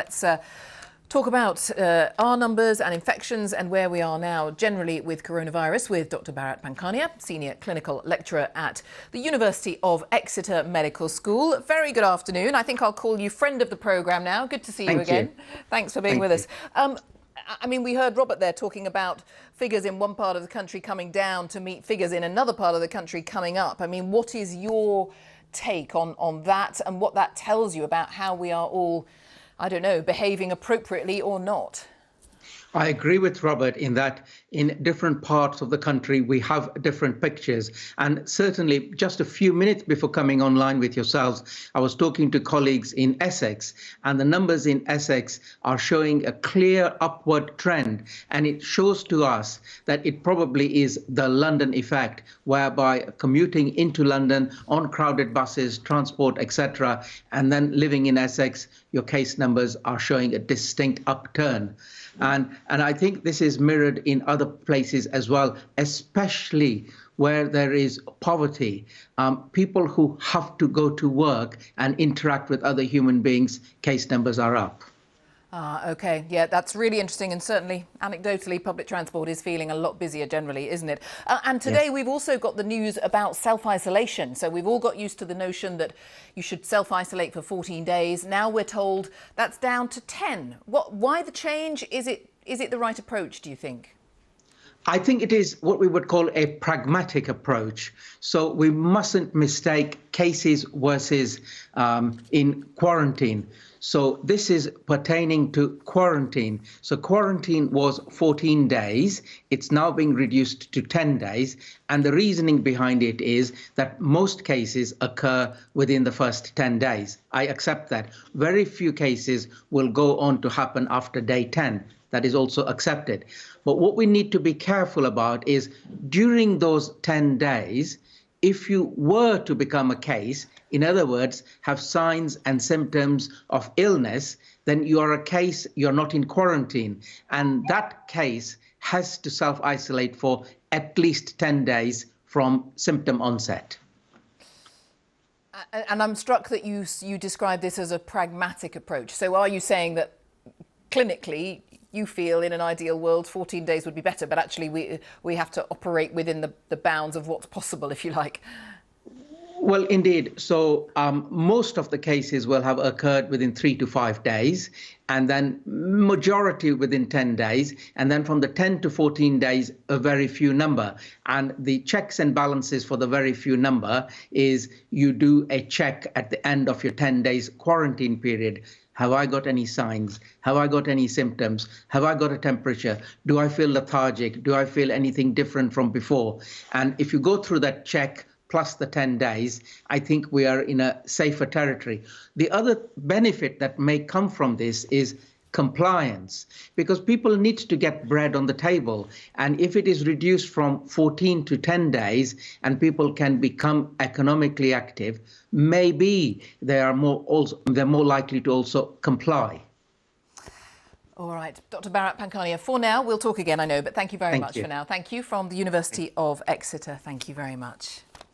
Let's talk about our numbers and infections and where we are now generally with coronavirus with Dr. Bharat Pankhania, Senior Clinical Lecturer at the University of Exeter Medical School. Very good afternoon. I think I'll call you friend of the programme now. Good to see you again. Thanks for being with us. I mean, we heard Robert there talking about figures in one part of the country coming down to meet figures in another part of the country coming up. I mean, what is your take on that and what that tells you about how we are all, I don't know, behaving appropriately or not? I agree with Robert in that in different parts of the country we have different pictures. And certainly just a few minutes before coming online with yourselves, I was talking to colleagues in Essex, and the numbers in Essex are showing a clear upward trend. And it shows to us that it probably is the London effect, whereby commuting into London on crowded buses, transport, etc., and then living in Essex, your case numbers are showing a distinct upturn. And I think this is mirrored in other places as well, especially where there is poverty. People who have to go to work and interact with other human beings, case numbers are up. OK. Yeah, that's really interesting. And certainly, anecdotally, public transport is feeling a lot busier generally, isn't it? And today we've also got the news about self-isolation. So we've all got used to the notion that you should self-isolate for 14 days. Now we're told that's down to 10. Why the change? Is it the right approach, do you think? I think it is what we would call a pragmatic approach. So we mustn't mistake cases versus in quarantine. So this is pertaining to quarantine. So quarantine was 14 days. It's now being reduced to 10 days. And the reasoning behind it is that most cases occur within the first 10 days. I accept that. Very few cases will go on to happen after day 10. That is also accepted. But what we need to be careful about is during those 10 days, if you were to become a case, in other words, have signs and symptoms of illness, then you are a case, you're not in quarantine. And that case has to self-isolate for at least 10 days from symptom onset. And I'm struck that you describe this as a pragmatic approach. So are you saying that clinically, you feel in an ideal world 14 days would be better, but actually we have to operate within the bounds of what's possible, if you like? Well, indeed. So most of the cases will have occurred within 3 to 5 days, and then majority within 10 days. And then from the 10 to 14 days, a very few number. And the checks and balances for the very few number is you do a check at the end of your 10 days quarantine period. Have I got any signs? Have I got any symptoms? Have I got a temperature? Do I feel lethargic? Do I feel anything different from before? And if you go through that check plus the 10 days, I think we are in a safer territory. The other benefit that may come from this is compliance, because people need to get bread on the table. And if it is reduced from 14 to 10 days and people can become economically active, maybe they are more likely to also comply. All right, Dr. Bharat Pankhania, for now, we'll talk again, I know, but thank you very much for now. Thank you from the University of Exeter. Thank you very much.